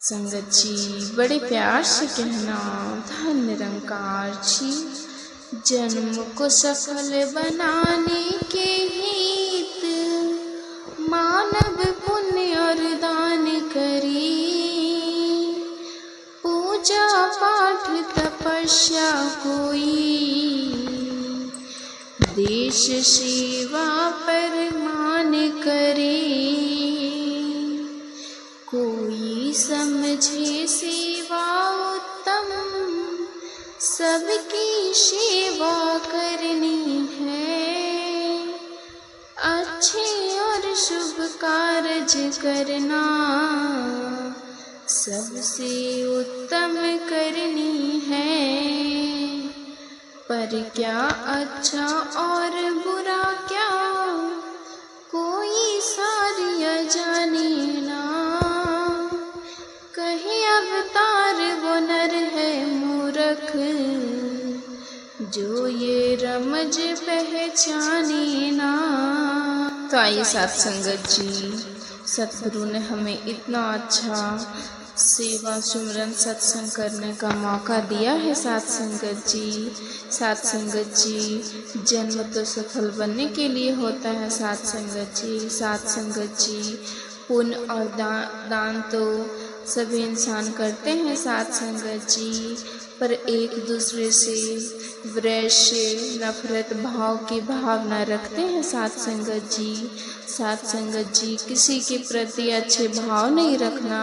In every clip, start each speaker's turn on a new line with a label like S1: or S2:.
S1: संगत जी बड़े प्यार से कहना, धन निरंकार जी जन्म को सफल बनाने के हित मानव पुण्य और दान करी, पूजा पाठ तपस्या कोई, देश सेवा परमान करे, कोई समझे सेवा उत्तम सबकी सेवा करनी है, अच्छे और शुभ कार्य करना सबसे उत्तम करनी है। पर क्या अच्छा और बुरा क्या कोई सारिया जाने ना, कहे अवतार वो नर है मूर्ख जो ये रमज पहचाने ना। तो आइए साथ संगत जी, सतगुरु ने हमें इतना अच्छा सेवा सुमरन सत्संग करने का मौका दिया है। साथ संगत जी, साथ संगत जी, जन्म तो सफल बनने के लिए होता है। साथ संगत जी, साथ संगत जी, पुण्य और दान तो सभी इंसान करते हैं। साथ संगत जी, पर एक दूसरे से द्वेष नफरत भाव की भावना रखते हैं। साथ संगत जी, साथ संगत जी, किसी के प्रति अच्छे भाव नहीं रखना।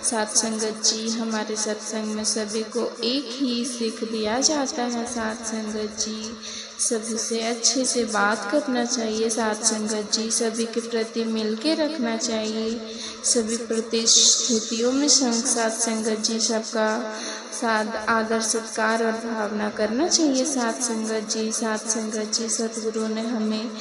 S1: साथ संगत जी, हमारे सत्संग में सभी को एक ही सीख दिया जाता है। साथ संगत जी, सभी से अच्छे से बात करना चाहिए। साथ संगत जी, सभी के प्रति मिल के रखना चाहिए। सभी परिस्थितियों में साथ संगत जी सबका आदर सत्कार और भावना करना चाहिए। साथ संगत जी, साथ संगत जी, सतगुरु ने हमें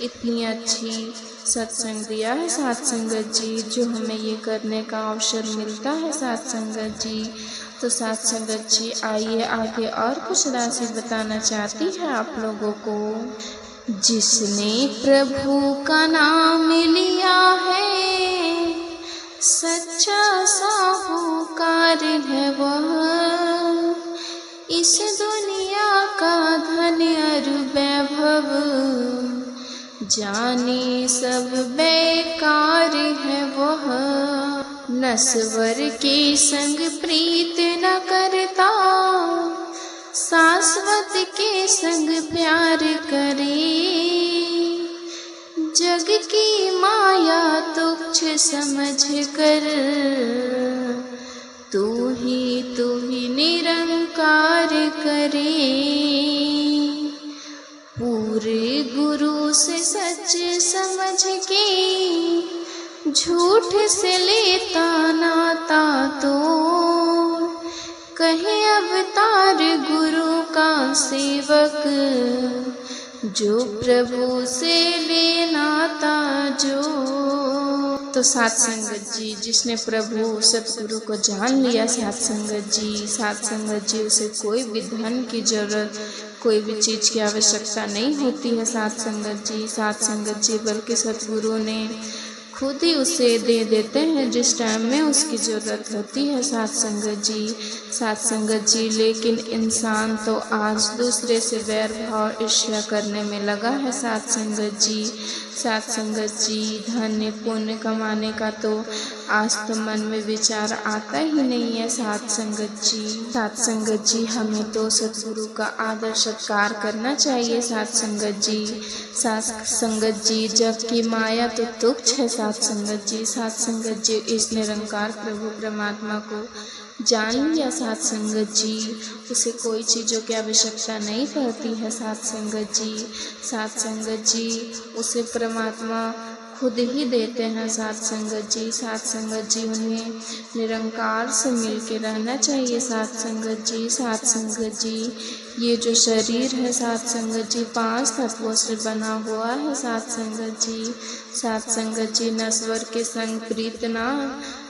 S1: इतनी अच्छी सत्संग दिया है। साथ संगत जी, जो हमें ये करने का अवसर मिलता है। साथ संगत जी, तो साथ संगत जी, आइए आगे और कुछ राशि बताना चाहती है आप लोगों को। जिसने प्रभु का नाम लिया है सच्चा साहूकार है वह, इस दुनिया का धन और वैभव जाने सब बेकार है वह, नश्वर के संग प्रीत न करता शाश्वत के संग प्यार करे, जग की माया तुच्छ समझ कर तू ही निरंकार करे, पूरे गुरु से सच समझ के झूठ से लेता नाता तो, कहे अवतार गुरु का सेवक जो प्रभु से लेनाता जो। तो साथ संगत जी, जिसने प्रभु सतगुरु को जान लिया, साथ संगत जी, साथ संगत जी, उसे कोई भी धन की जरूरत, कोई भी चीज़ की आवश्यकता नहीं होती है। साथ संगत जी, साथ संगत जी, बल्कि सतगुरु ने खुद ही उसे दे देते हैं जिस टाइम में उसकी ज़रूरत होती है। साथ संगत जी, साथ संगत जी, लेकिन इंसान तो आज दूसरे से वैर भाव ईर्ष्या करने में लगा है। साथ संगत जी, साथ संगत जी, धन्य पुण्य कमाने का तो आज तो मन में विचार आता ही नहीं है। साथ संगत जी, साथ संगत जी, हमें तो सतगुरु का आदर सत्कार करना चाहिए। साथ संगत जी, साथ संगत जी, जग की माया तो तुच्छ है। साथ संगत जी, साथ संगत जी, इस निरंकार प्रभु परमात्मा को जान लिया। साथ संगत जी, उसे कोई चीज़ों की आवश्यकता नहीं पड़ती है। साथ संगत जी, साथ संगत जी, उसे परमात्मा खुद ही देते हैं। साथ संगत जी, साथ संगत जी, उन्हें निरंकार से मिल के रहना चाहिए। साथ संगत जी, साथ संगत जी, ये जो शरीर है साथ संगत जी 5 तत्वों से बना हुआ है। साथ संगत जी, साथ संगत जी, नश्वर के संग प्रीत ना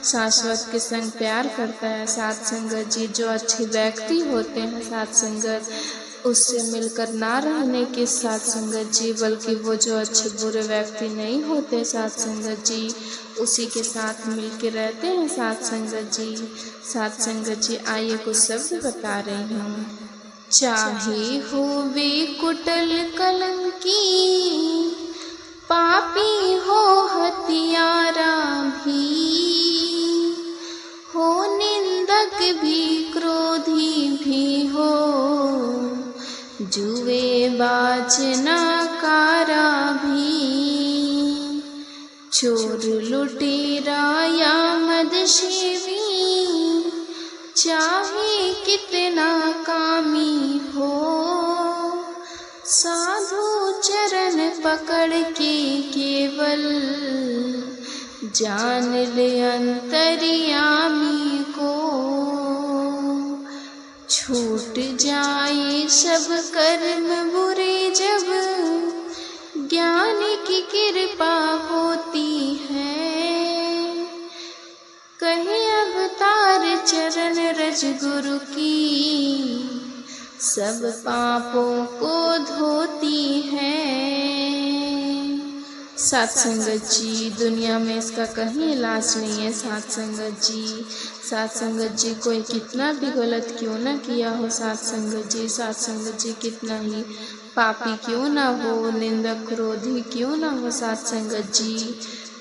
S1: शाश्वत के संग प्यार करता है। साथ संगत जी, जो अच्छे व्यक्ति होते हैं साथ संगत उससे मिलकर ना रहने की साथ संगत जी, बल्कि वो जो अच्छे बुरे व्यक्ति नहीं होते साथ संगत जी, उसी के साथ मिलके रहते हैं साथ संगत जी। साथ संगत जी आइए कुछ शब्द बता रही हूँ। चाहे हो वे कुटिल कलंकी, पापी हो हत्यारा भी, हो निंदक भी क्रोधी भी हो, जुएबाज नकारा भी, चोर लुटेरा या मदसेवी, चाहे कितना कामी हो, साधु चरण पकड़ के केवल, जान ले अंतर्यामी को, छूट जाए सब कर्म बुरे जब, ज्ञान की कृपा होती है, कहे अवतार चरण रज गुरु की, सब पापों को धोती है। साथ संगत जी दुनिया में इसका कहीं इलाज नहीं है साथ संगत जी। साथ संगत जी कोई कितना भी गलत क्यों ना किया हो साथ संगत जी, साथ संगत जी कितना ही पापी क्यों ना हो, निंदक क्रोधी क्यों ना हो साथ संगत जी,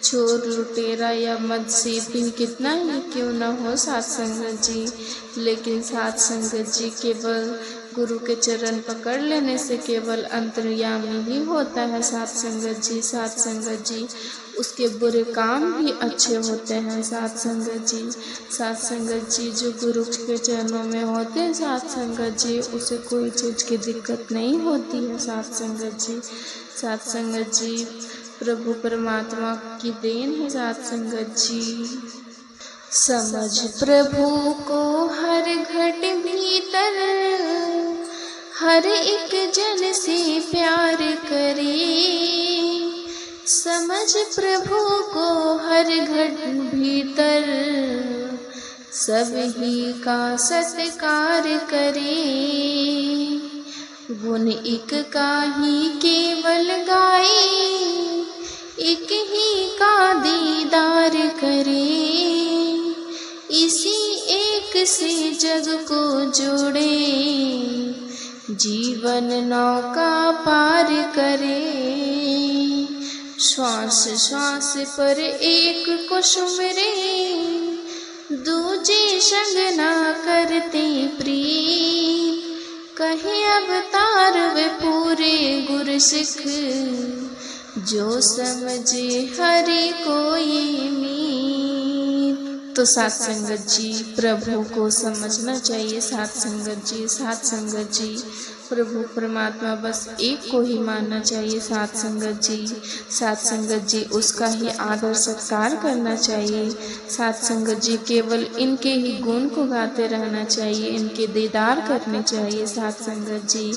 S1: चोर लुटेरा या मदसेवी कितना ही क्यों ना हो साथ संगत जी, लेकिन साथ संगत जी केवल गुरु के चरण पकड़ लेने से केवल अंतर्यामी ही होता है साथ संगत जी। साथ संगत जी उसके बुरे काम भी अच्छे होते हैं साथ संगत जी। साथ संगत जी जो गुरु के चरणों में होते हैं साथ संगत जी, उसे कोई चीज़ की दिक्कत नहीं होती है साथ संगत जी। साथ संगत जी प्रभु परमात्मा की देन है साथ संगत जी। समझ प्रभु को हर घट भीतर, हर एक जन से प्यार करे, समझ प्रभु को हर घट भीतर, सब ही का सत्कार करे, गुण एक का ही केवल गाए, एक ही का दीदार करे, इसी एक से जग को जोड़े, जीवन नौका पार करे, श्वास श्वास पर एक को सुमरे, दूजे संग ना करते प्रीत, कहे अवतार वे पूरे गुर सिख, जो समझे हरि कोई मीत। तो साथ संगत जी प्रभु को समझना चाहिए साथ संगत जी। साथ संगत जी प्रभु परमात्मा बस एक को ही मानना चाहिए साथ संगत जी। साथ संगत जी उसका ही आदर सत्कार करना चाहिए साथ संगत जी। केवल इनके ही गुण को गाते रहना चाहिए, इनके दीदार करने चाहिए साथ संगत जी।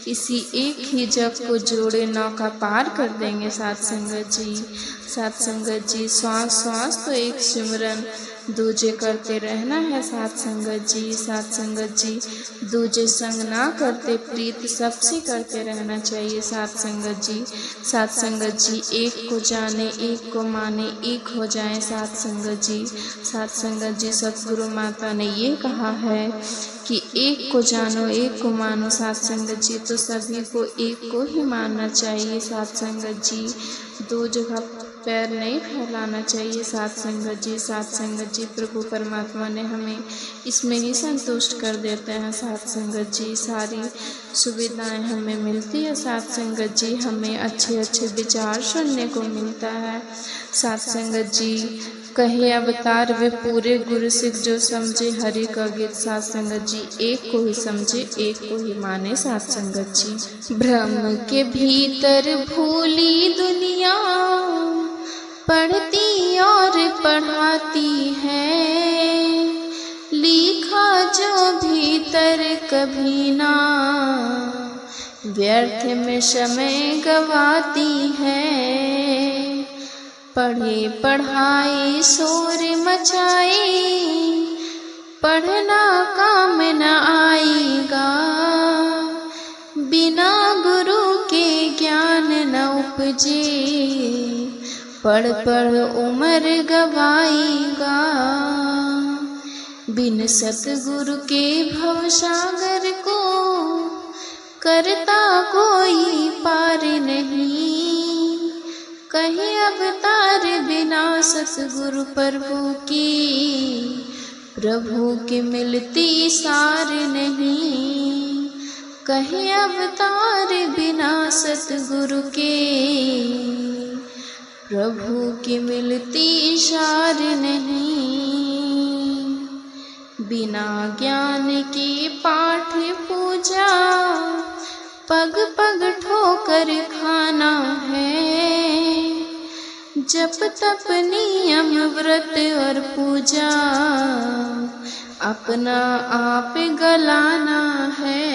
S1: इसी एक ही जग को जोड़े नौका पार कर देंगे साथ संगत जी। साथ संगत जी श्वास श्वास तो एक सिमरन दूजे करते रहना है साथ संगत जी। साथ संगत जी दूजे संग ना करते प्रीत सबसे करते रहना चाहिए साथ संगत जी। साथ संगत जी एक को जाने एक को माने एक हो जाए साथ संगत जी। साथ संगत जी सतगुरु माता ने ये कहा है कि एक को जानो एक को मानो साथ संगत जी। तो सभी को एक को ही मानना चाहिए साथ संगत जी। दो जगह पैर नहीं फैलाना चाहिए साथ संगत जी। साथ संगत जी प्रभु परमात्मा ने हमें इसमें ही संतुष्ट कर देते हैं साथ संगत जी। सारी सुविधाएं हमें मिलती है साथ संगत जी, हमें अच्छे अच्छे विचार सुनने को मिलता है साथ संगत जी। कहे अवतार वे पूरे गुरु सिख, जो समझे हरि का गीत साथ संगत जी। एक को ही समझे एक को ही माने साथ संगत जी। भ्रम के भीतर भूली दुनिया पढ़ती और पढ़ाती है, लिखा जो भीतर कभी ना व्यर्थ में समय गवाती है। पढ़े पढ़ाई शोर मचाए, पढ़ना काम न आएगा, पढ़ पढ़ उम्र गवाएगा, बिन सतगुरु के भवसागर को करता कोई पार नहीं। कहे अवतार बिना सतगुरु प्रभु की, प्रभु की मिलती सार नहीं। कहे अवतार बिना सतगुरु के, प्रभु की मिलती सार नहीं। बिना ज्ञान की पाठ पूजा, पग पग ठोकर खाना है। जप तप नियम व्रत और पूजा, अपना आप गलाना है।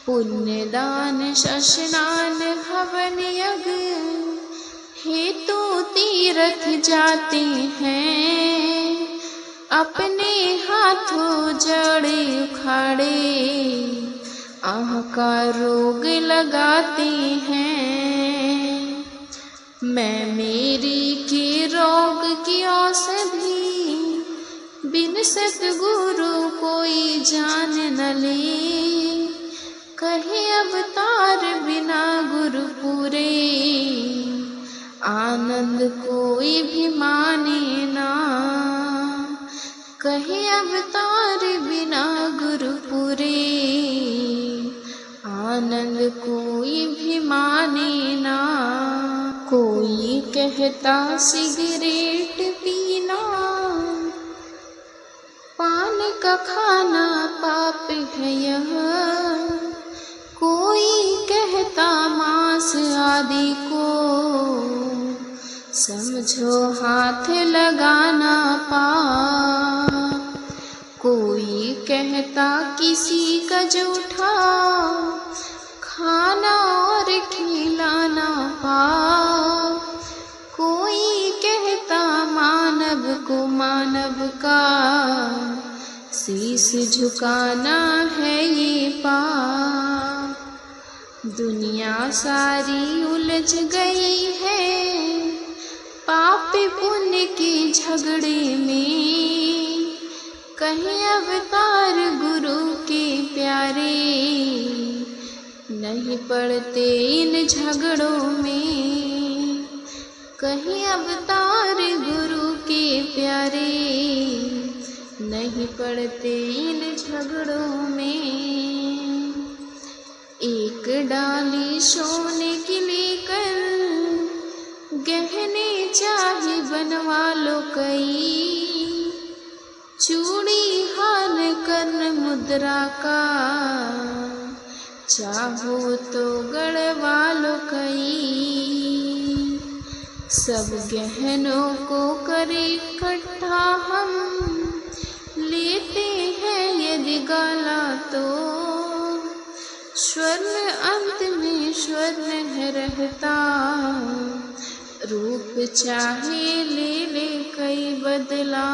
S1: पुण्य दान स्नान हवन यज्ञ, हेतु तीर्थ जाते हैं। अपने हाथों जड़े उखाड़े, आह का रोग लगाते हैं। मैं मेरी के रोग की औषधि, बिन सतगुरु कोई जान न ले। कहे अवतार बिना गुरु पूरे, आनंद कोई भी माने ना। कहे अवतार बिना गुरु पूरे, आनंद कोई भी माने ना। कोई कहता सिगरेट पीना, पान का खाना पाप है यह। कोई कहता मांस आदि को, समझो हाथ लगाना पाप। कोई कहता किसी का जूठा, खाना और खिलाना पाप। कोई कहता मानव को मानव का, शीश झुकाना है ये पाप। दुनिया सारी उलझ गई है, पाप पुण्य के झगड़े में। कहे अवतार गुरु के प्यारे, नहीं पड़ते इन झगड़ों में। कहे अवतार गुरु के प्यारे, नहीं पड़ते इन झगड़ों में। एक डाली सोने की लेकर, गहने चाहे बनवा लो कई। चूड़ी हार कर्ण मुद्रा का, चाहो तो गढ़वा लो कई। सब गहनों को करे इकट्ठा हम, लेते हैं यदि गाला तो। स्वर्ण अंत में स्वर्ण है रहता, रूप चाहे ले ले कई बदला।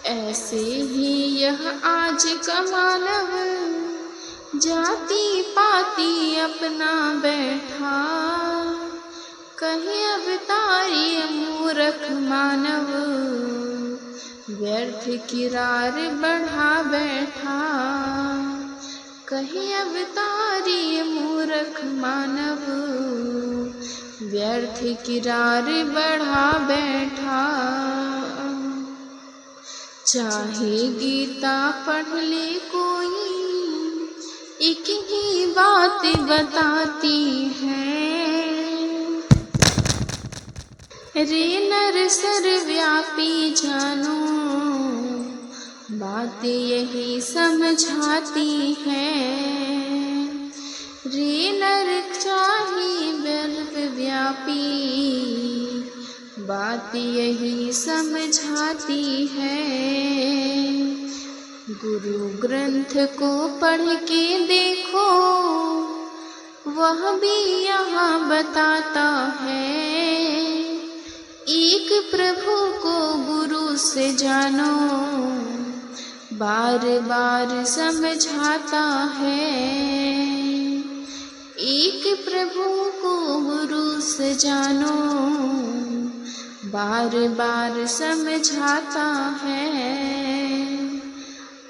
S1: ऐसे ही यह आज का मानव, जाति पाति अपना बैठा। कहे अवतारी मूर्ख मानव, व्यर्थ किरार बढ़ा बैठा। कहे अवतारी मूर्ख मानव, व्यर्थ किरार बढ़ा बैठा। चाहे गीता पढ़ ले कोई, एक ही बात बताती है। रे नर सर्वव्यापी जानो, बातें यही समझाती है। रे नर चाहे सर्वव्यापी, बात यही समझाती है। गुरु ग्रंथ को पढ़ के देखो, वह भी यहाँ बताता है। एक प्रभु को गुरु से जानो, बार बार समझाता है। एक प्रभु को गुरु से जानो, बार बार समझाता है।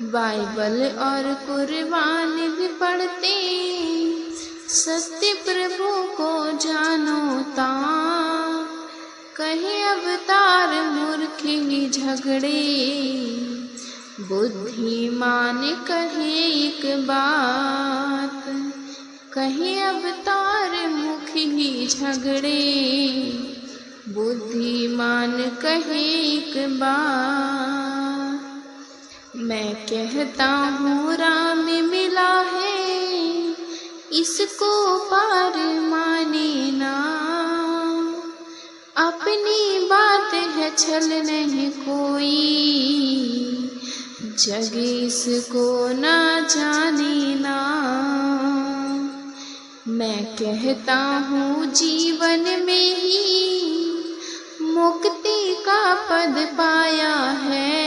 S1: बाइबल और कुरान भी पढ़ते, सत्य प्रभु को जानो ता। कहे अवतार मूर्ख ही झगड़े, बुद्धिमान कहे एक बात। कहे अवतार मुख ही झगड़े, बुद्धिमान कहे एक बात। मैं कहता हूँ राम मिला है, इसको पार माने ना। अपनी बात है छल नहीं कोई, जग इसको ना जाने ना। मैं कहता हूँ जीवन में ही मुक्ति का पद पाया है।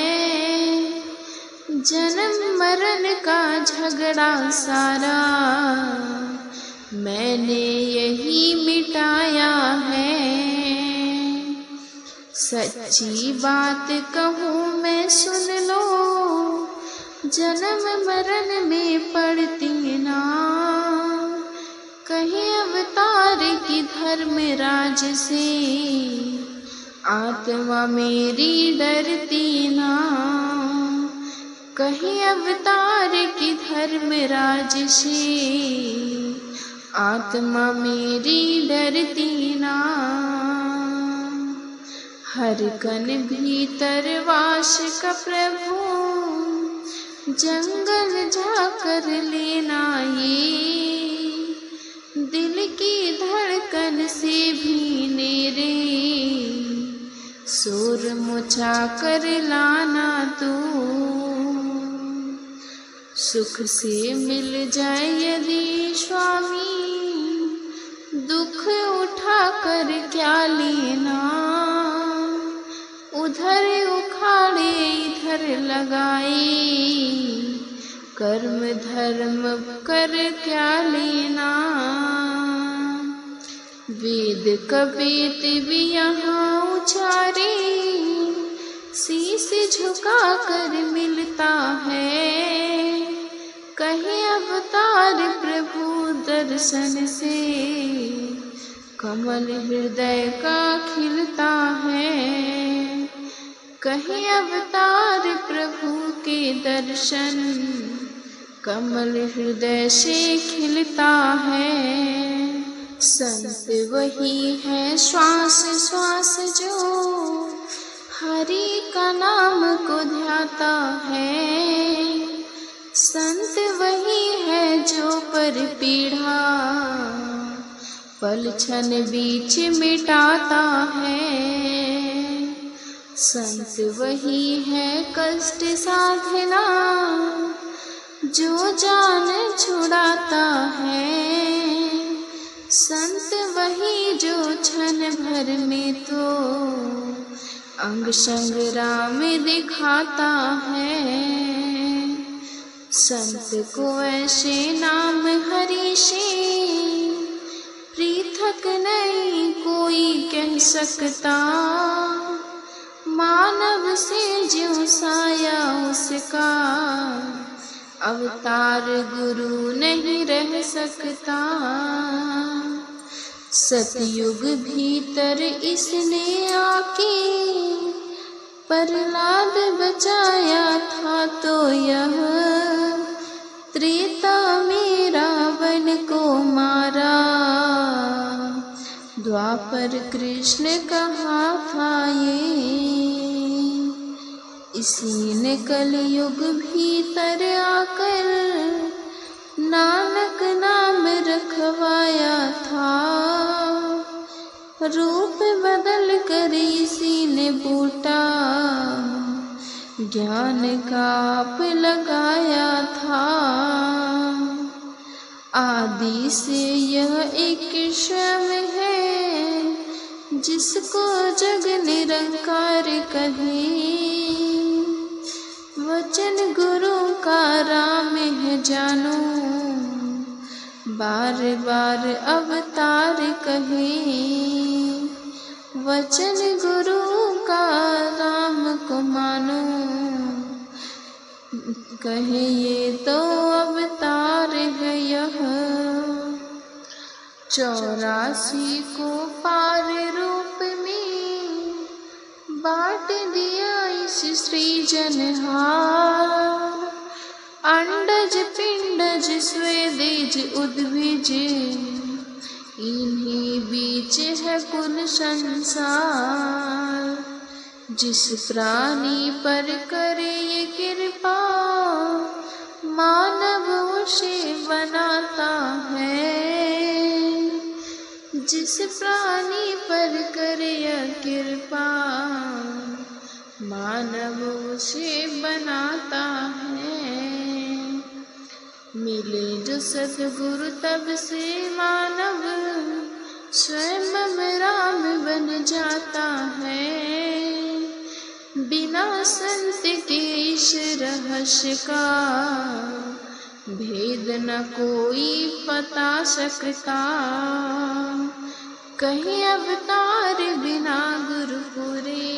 S1: जन्म मरण का झगड़ा सारा मैंने यही मिटाया है। सच्ची बात कहूँ मैं सुन लो, जन्म मरण में पड़ती ना। कहे अवतार की धर्म राज से, आत्मा मेरी डरती ना। कहे अवतार की धर्म राज से, आत्मा मेरी डरती ना। हर कण भीतर वास का प्रभु, जंगल जाकर लेना ये। दिल की धड़कन से भी मेरे, सुर मुझा कर लाना तू। सुख से मिल जाए यदि स्वामी, दुख उठा कर क्या लेना। उधर उखाड़े इधर लगाए, कर्म धर्म कर क्या लेना। वेद कबीत भी यहाँ उचारे, शीश झुका कर मिलता है। कहे अवतार प्रभु दर्शन से, कमल हृदय का खिलता है। कहे अवतार प्रभु के दर्शन, कमल हृदय से खिलता है। संत वही है श्वास श्वास जो, हरि का नाम को ध्याता है। संत वही है जो पर पीढ़ा, पल क्षण बीच मिटाता है। संत वही है कष्ट साधना, जो जान छुड़ाता है। संत वही जो क्षण भर में तो, अंग संग राम दिखाता है। संत को ऐसे नाम हरि से, पृथक नहीं कोई कह सकता। मानव से जो साया उसका, अवतार गुरु नहीं रह सकता। सतयुग भीतर इसने आके, प्रहलाद बचाया था तो यह। त्रेता में रावण को मारा, द्वापर कृष्ण कहा था ये। इसी ने कलयुग भीतर आकर, नानक नाम रखवाया था। रूप बदल कर इसी ने बूटा, ज्ञान का आप लगाया था। आदि से यह एक स्वयं है, जिसको जग निरंकार कहे। वचन गुरु का राम है जानो, बार बार अवतार कहे, वचन गुरु का राम को मानो, कहे ये तो अवतार है यह। 84 को पार रूप में बांट दिया इस सृजनहार। अंडज पिंडज स्वेदज उद्भिज, इन्हीं बीच है कुल संसार। जिस प्राणी पर करे ये कृपा, मानव उसे बनाता है। जिस प्राणी पर करे यह कृपा, मानव उसे बनाता है। मिले जो सतगुरु तब से मानव, स्वयं में राम बन जाता है। बिना संत के इस रहस्य का, भेद न कोई पता सकता। कहीं अवतार बिना गुरु पूरे,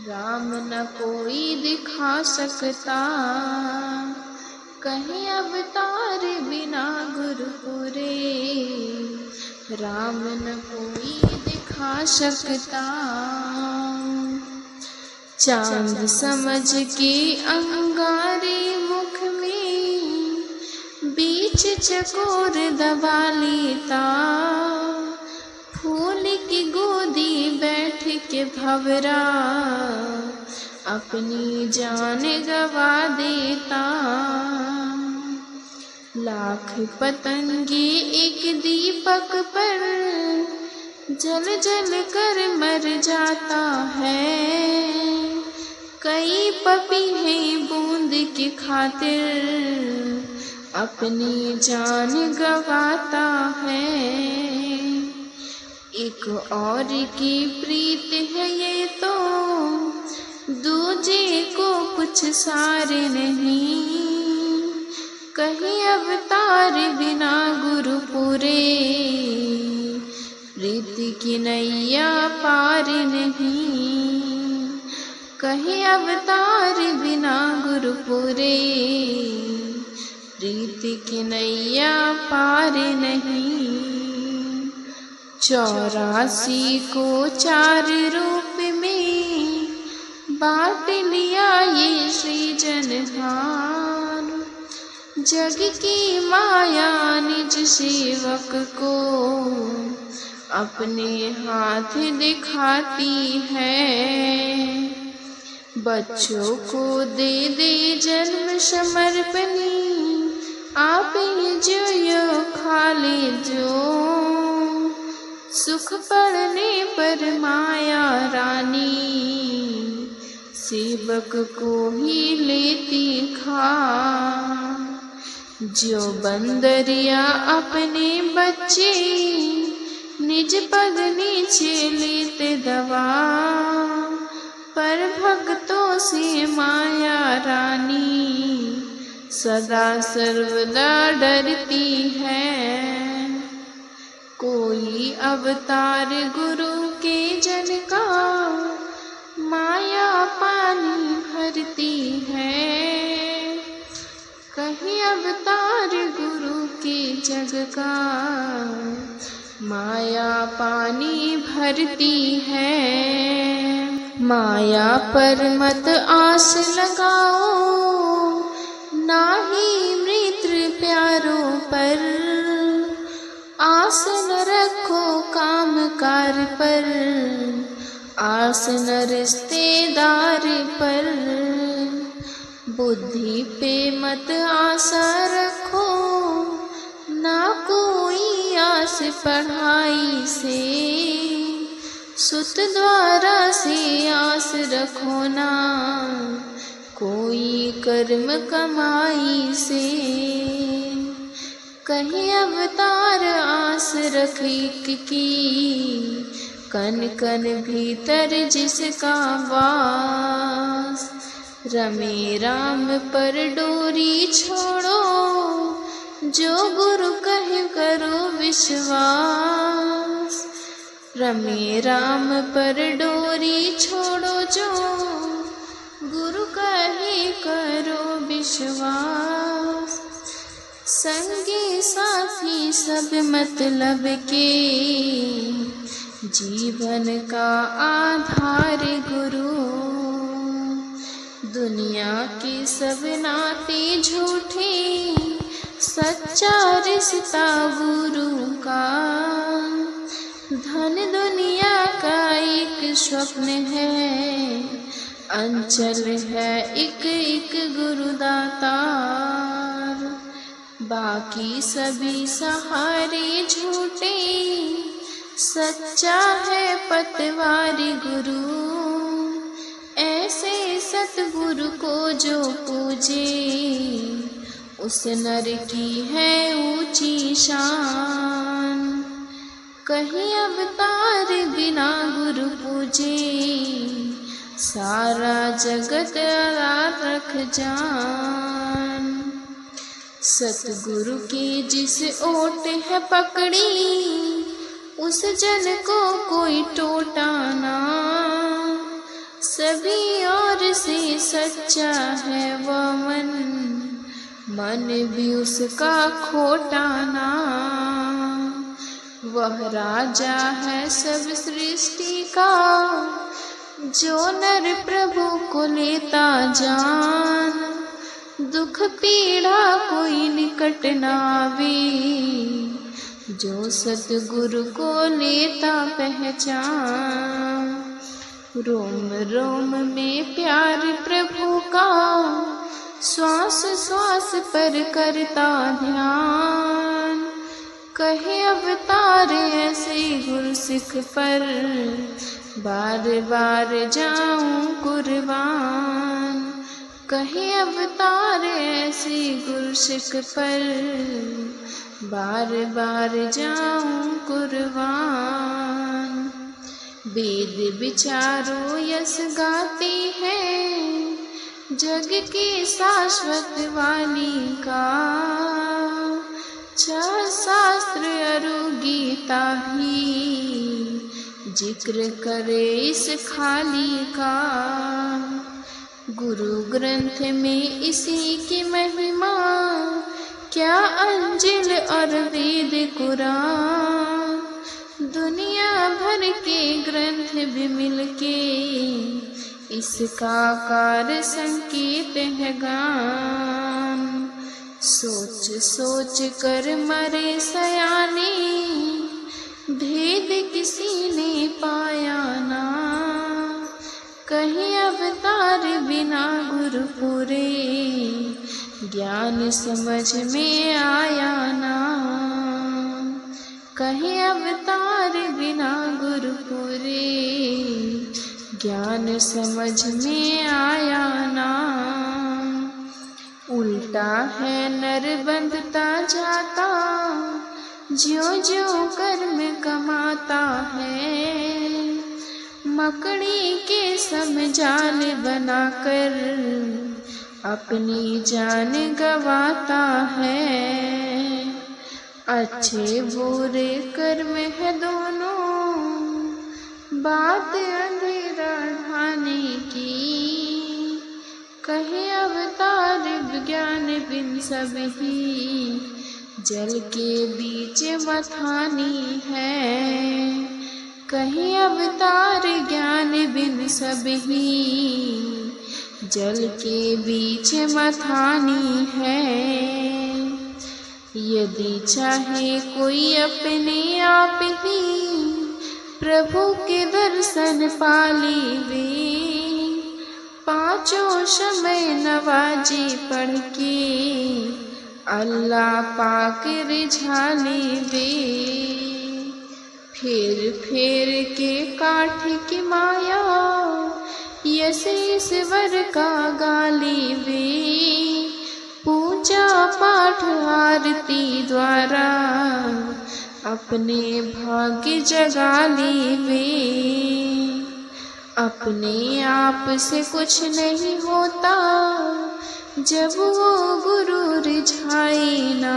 S1: राम न कोई दिखा सकता। कहीं अवतार बिना गुरु पूरे, राम न कोई दिखा सकता। चांद समझ के अंगारे मुख में, बीच चकोर दबा लेता। फूल की गोदी बैठ के भंवरा, अपनी जान गवा देता। लाख पतंगे एक दीपक पर, जल जल कर मर जाता है। कई पपीहे बूंद की खातिर, अपनी जान गवाता है। एक और की प्रीत है ये तो, दूजे को कुछ सारे नहीं। कहीं अवतार बिना गुरु पूरे, प्रीति की नैया पार नहीं। कहीं अवतार बिना गुरु पूरे, प्रीति की नैया पार नहीं। 84 को 4 रूप में बांट लिया ये सृजनहार। जग की माया निज सेवक को, अपने हाथ दिखाती है। बच्चों को दे दे जन्म समर्पणी, आप ये जो यो खा ले जो। सुख पड़ने पर माया रानी, सेवक को ही लेती खा। जो बंदरिया अपने बच्चे, निज पग नीचे लेते दबा। पर भक्तों से माया रानी, सदा सर्वदा डरती है। कोई अवतार गुरु के जन का, माया पानी भरती है। कहीं अवतार गुरु के जग का, माया पानी भरती है। माया पर मत आस लगाओ, नाही मित्र प्यारों पर। आस न रखो काम कार पर, आस न रिश्तेदार पर। बुद्धि पे मत आशा रखो, ना कोई आस पढ़ाई से। सुत द्वारा से आस रखो ना, कोई कर्म कमाई से। कहीं अवतार आस रखी की, कन कन भीतर जिसका वास। रमे राम पर डोरी छोड़ो, जो गुरु कहे करो विश्वास। रमे राम पर डोरी छोड़ो जो, गुरु कहे करो विश्वास। संगी साथी सब मतलब के, जीवन का आधार गुरु। दुनिया के सब नाते झूठे, सच्चा रिश्ता गुरु का। धन दुनिया का एक स्वप्न है, अंचल है एक एक गुरुदातार। बाकी सभी सहारे झूठे, सच्चा है पतवारी गुरु। ऐसे सतगुरु को जो पूजे, उस नर की है ऊंची शान। कहीं अवतार बिना गुरु पूजे, सारा जगत रख जान। सतगुरु की जिस ओट है पकड़ी, उस जन को कोई टोटा ना। सभी और से सच्चा है वह मन, मन भी उसका खोटा ना। वह राजा है सब सृष्टि का, जो नर प्रभु को लेता जान। दुख पीड़ा कोई निकट नावे, जो सतगुरु को लेता पहचान। रोम रोम में प्यार प्रभु का, श्वास श्वास पर करता ध्यान। कहे अवतार ऐसे गुरसिख पर, बार बार जाऊं कुर्बान। कहे अवतार ऐसे गुरसिख पर, बार बार जाऊं कुर्बान। वेद विचारो यस गाते हैं, जग के शाश्वत वाणी का। 6 शास्त्र अरु गीता भी, जिक्र करे इस खाली का। गुरु ग्रंथ में इसी की महिमा, क्या अंजिल और वेद कुरान। दुनिया भर के ग्रंथ भी मिलके, इसका कार संकेत है गान। सोच सोच कर मरे सयाने, भेद किसी ने पाया ना। कहीं अवतार बिना गुरु पूरे, ज्ञान समझ में आया ना। कहीं अवतार बिना गुरु पूरे, ज्ञान समझ में आया ना। उल्टा है नर बंधता जाता, ज्यों ज्यों कर्म कमाता है। मकड़ी के सम जाल बनाकर, अपनी जान गवाता है। अच्छे बुरे कर्म है दोनों, बात अंधेरा ढाने की। कहे अवतार विज्ञान बिन सभी, जल के बीच मथानी है। कहे अवतार ज्ञान बिन सभी, जल के बीच मथानी है। यदि चाहे कोई अपने आप ही, प्रभु के दर्शन पालीवे। 5 समय नवाजी पढ़ के, अल्लाह पाक रिझालीवे। फेर फेर के काठ की माया, यस ईश्वर का गालीवे। पूजा पाठ आरती द्वारा, अपने भाग्य जगा लीवे। अपने आप से कुछ नहीं होता, जब वो गुरु रिझाए ना,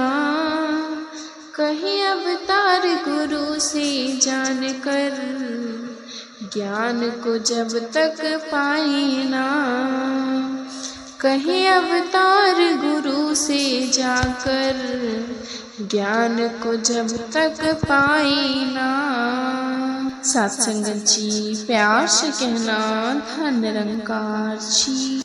S1: कहीं अवतार गुरु से जान कर, ज्ञान को जब तक पाए ना, कहीं अवतार गुरु से जाकर, ज्ञान को जब तक पाए ना। साथ संगत जी, प्यार से कहना धन निरंकार जी।